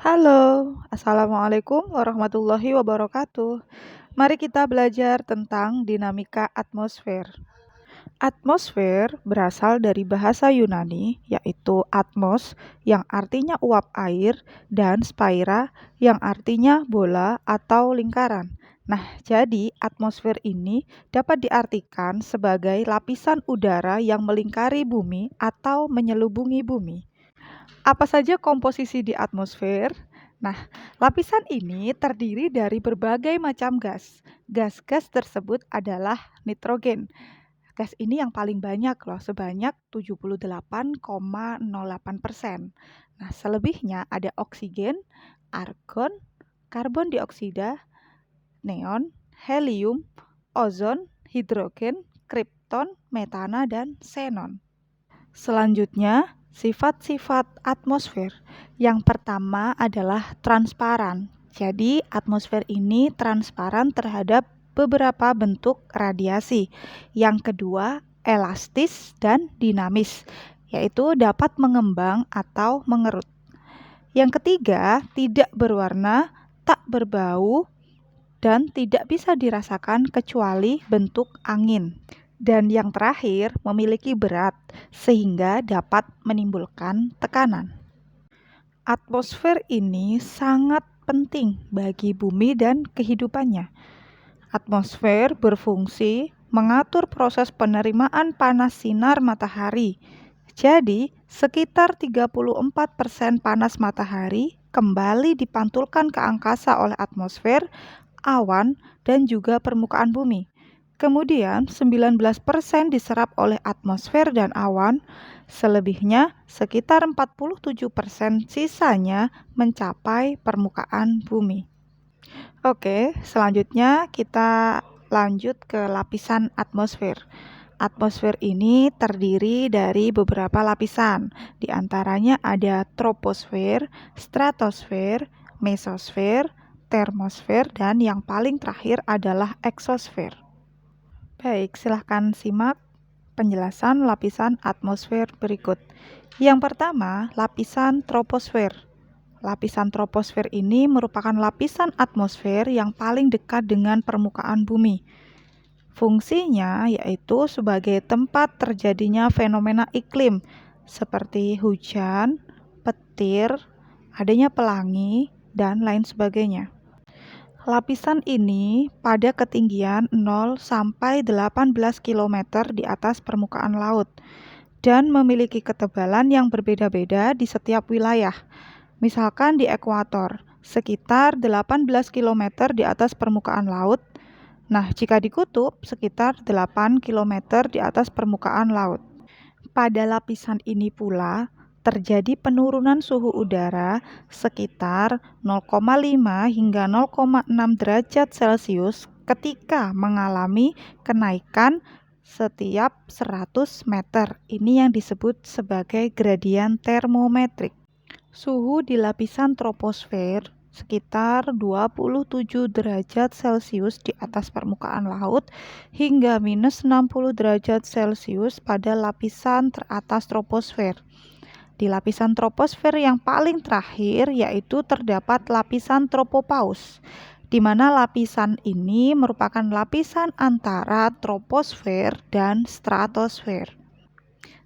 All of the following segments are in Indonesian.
Halo, Assalamualaikum warahmatullahi wabarakatuh. Mari kita belajar tentang dinamika atmosfer. Atmosfer berasal dari bahasa Yunani, yaitu atmos yang artinya uap air dan spaira yang artinya bola atau lingkaran. Nah, jadi atmosfer ini dapat diartikan sebagai lapisan udara yang melingkari bumi atau menyelubungi bumi. Apa saja komposisi di atmosfer? Nah, lapisan ini terdiri dari berbagai macam gas. Gas-gas tersebut adalah nitrogen. Gas ini yang paling banyak loh, sebanyak 78,08%. Nah, selebihnya ada oksigen, argon, karbon dioksida, neon, helium, ozon, hidrogen, kripton, metana, dan xenon. Selanjutnya, sifat-sifat atmosfer. Yang pertama adalah transparan. Jadi, atmosfer ini transparan terhadap beberapa bentuk radiasi. Yang kedua, elastis dan dinamis, yaitu dapat mengembang atau mengerut. Yang ketiga, tidak berwarna, tak berbau, dan tidak bisa dirasakan kecuali bentuk angin. Dan yang terakhir, memiliki berat sehingga dapat menimbulkan tekanan. Atmosfer ini sangat penting bagi bumi dan kehidupannya. Atmosfer berfungsi mengatur proses penerimaan panas sinar matahari. Jadi, sekitar 34% panas matahari kembali dipantulkan ke angkasa oleh atmosfer, awan, dan juga permukaan bumi. Kemudian 19% diserap oleh atmosfer dan awan, selebihnya sekitar 47% sisanya mencapai permukaan bumi. Oke, selanjutnya kita lanjut ke lapisan atmosfer. Atmosfer ini terdiri dari beberapa lapisan, di antaranya ada troposfer, stratosfer, mesosfer, termosfer, dan yang paling terakhir adalah eksosfer. Baik, silahkan simak penjelasan lapisan atmosfer berikut. Yang pertama, lapisan troposfer. Lapisan troposfer ini merupakan lapisan atmosfer yang paling dekat dengan permukaan bumi. Fungsinya yaitu sebagai tempat terjadinya fenomena iklim seperti hujan, petir, adanya pelangi, dan lain sebagainya. Lapisan ini pada ketinggian 0 sampai 18 km di atas permukaan laut dan memiliki ketebalan yang berbeda-beda di setiap wilayah. Misalkan di ekuator, sekitar 18 km di atas permukaan laut. Nah, jika di kutub, sekitar 8 km di atas permukaan laut. Pada lapisan ini pula, terjadi penurunan suhu udara sekitar 0,5 hingga 0,6 derajat Celcius ketika mengalami kenaikan setiap 100 meter. Ini yang disebut sebagai gradien termometrik. Suhu di lapisan troposfer sekitar 27 derajat Celcius di atas permukaan laut hingga minus 60 derajat Celcius pada lapisan teratas troposfer. Di lapisan troposfer yang paling terakhir yaitu terdapat lapisan tropopaus, di mana lapisan ini merupakan lapisan antara troposfer dan stratosfer.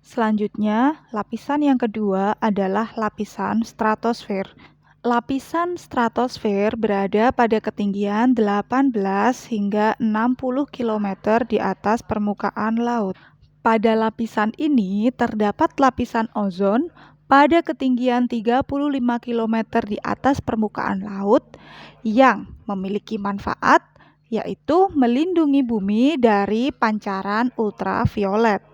Selanjutnya, lapisan yang kedua adalah lapisan stratosfer. Lapisan stratosfer berada pada ketinggian 18 hingga 60 km di atas permukaan laut. Pada lapisan ini terdapat lapisan ozon pada ketinggian 35 km di atas permukaan laut yang memiliki manfaat yaitu melindungi bumi dari pancaran ultraviolet.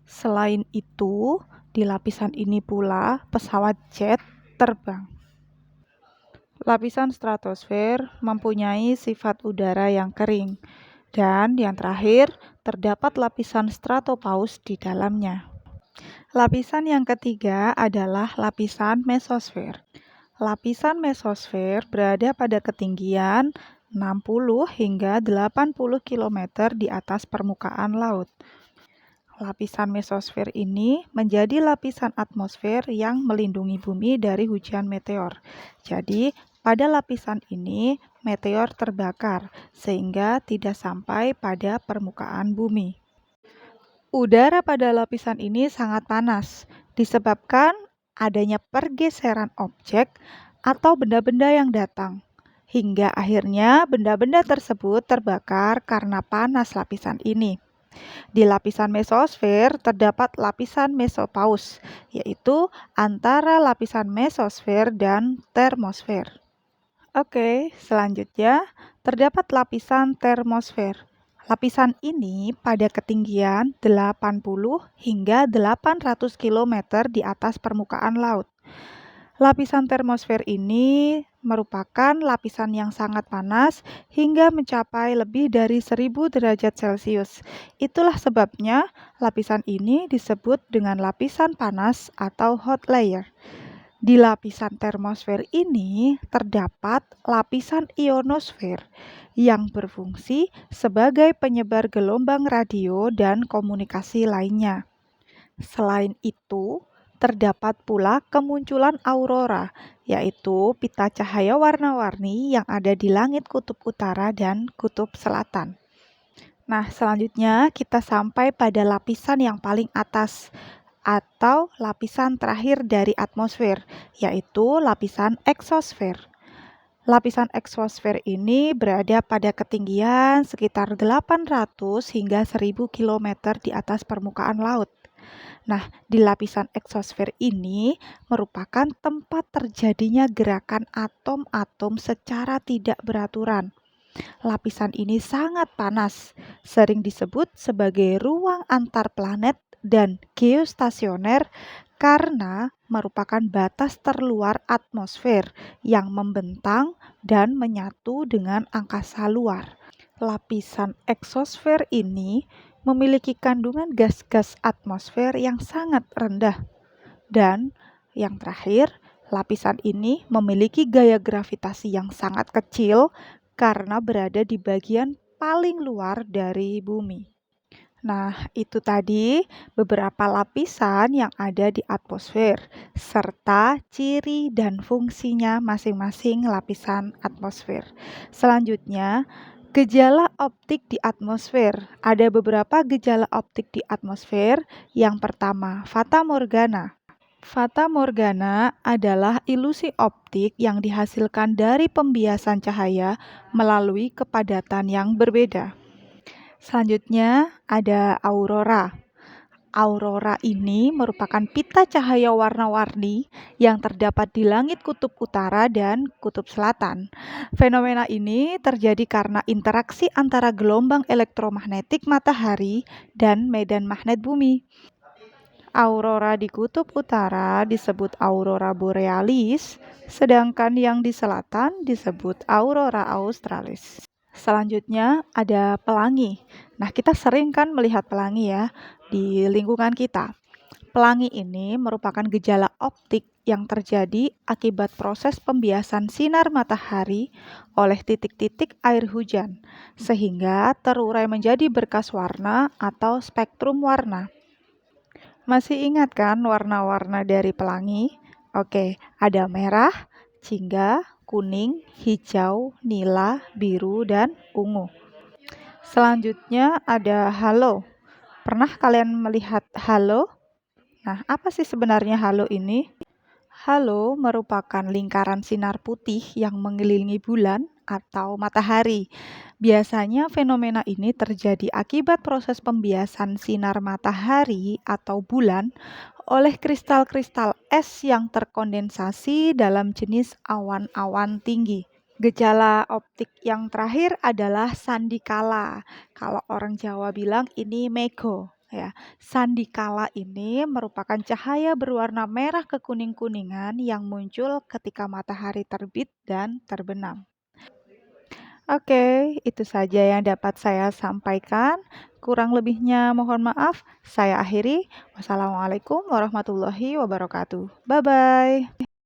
Selain itu, di lapisan ini pula pesawat jet terbang. Lapisan stratosfer mempunyai sifat udara yang kering, dan yang terakhir terdapat lapisan stratopaus di dalamnya. Lapisan yang ketiga adalah lapisan mesosfer. Lapisan mesosfer berada pada ketinggian 60 hingga 80 km di atas permukaan laut. Lapisan mesosfer ini menjadi lapisan atmosfer yang melindungi bumi dari hujan meteor. Jadi, pada lapisan ini meteor terbakar sehingga tidak sampai pada permukaan bumi. Udara pada lapisan ini sangat panas, disebabkan adanya pergeseran objek atau benda-benda yang datang. Hingga akhirnya benda-benda tersebut terbakar karena panas lapisan ini. Di lapisan mesosfer terdapat lapisan mesopaus, yaitu antara lapisan mesosfer dan termosfer. Oke, selanjutnya terdapat lapisan termosfer. Lapisan ini pada ketinggian 80 hingga 800 km di atas permukaan laut. Lapisan termosfer ini merupakan lapisan yang sangat panas hingga mencapai lebih dari 1000 derajat Celcius. Itulah sebabnya lapisan ini disebut dengan lapisan panas atau hot layer. Di lapisan termosfer ini terdapat lapisan ionosfer yang berfungsi sebagai penyebar gelombang radio dan komunikasi lainnya. Selain itu, terdapat pula kemunculan aurora, yaitu pita cahaya warna-warni yang ada di langit kutub utara dan kutub selatan. Nah, selanjutnya kita sampai pada lapisan yang paling atas atau lapisan terakhir dari atmosfer, yaitu lapisan eksosfer. Lapisan eksosfer ini berada pada ketinggian sekitar 800 hingga 1000 km di atas permukaan laut. Nah, di lapisan eksosfer ini merupakan tempat terjadinya gerakan atom-atom secara tidak beraturan. Lapisan ini sangat panas, sering disebut sebagai ruang antar planet dan geostasioner karena merupakan batas terluar atmosfer yang membentang dan menyatu dengan angkasa luar. Lapisan eksosfer ini memiliki kandungan gas-gas atmosfer yang sangat rendah. Dan yang terakhir, lapisan ini memiliki gaya gravitasi yang sangat kecil karena berada di bagian paling luar dari bumi. Nah, itu tadi beberapa lapisan yang ada di atmosfer, serta ciri dan fungsinya masing-masing lapisan atmosfer. Selanjutnya, gejala optik di atmosfer. Ada beberapa gejala optik di atmosfer. Yang pertama, fata morgana. Fata morgana adalah ilusi optik yang dihasilkan dari pembiasan cahaya melalui kepadatan yang berbeda. Selanjutnya ada aurora. Aurora ini merupakan pita cahaya warna-warni yang terdapat di langit kutub utara dan kutub selatan. Fenomena ini terjadi karena interaksi antara gelombang elektromagnetik matahari dan medan magnet bumi. Aurora di kutub utara disebut aurora borealis, sedangkan yang di selatan disebut aurora australis. Selanjutnya ada pelangi. Nah, kita sering kan melihat pelangi ya di lingkungan kita. Pelangi ini merupakan gejala optik yang terjadi akibat proses pembiasan sinar matahari oleh titik-titik air hujan, sehingga terurai menjadi berkas warna atau spektrum warna. Masih ingat kan warna-warna dari pelangi? Oke, ada merah, jingga, kuning, hijau, nila, biru, dan ungu. Selanjutnya ada halo. Pernah kalian melihat halo? Nah, apa sih sebenarnya halo ini? Halo merupakan lingkaran sinar putih yang mengelilingi bulan atau matahari. Biasanya fenomena ini terjadi akibat proses pembiasan sinar matahari atau bulan oleh kristal-kristal es yang terkondensasi dalam jenis awan-awan tinggi. Gejala optik yang terakhir adalah sandikala. Kalau orang Jawa bilang ini mego, ya. Sandikala ini merupakan cahaya berwarna merah kekuning-kuningan yang muncul ketika matahari terbit dan terbenam. Oke, itu saja yang dapat saya sampaikan. Kurang lebihnya mohon maaf. Saya akhiri. Wassalamualaikum warahmatullahi wabarakatuh. Bye bye.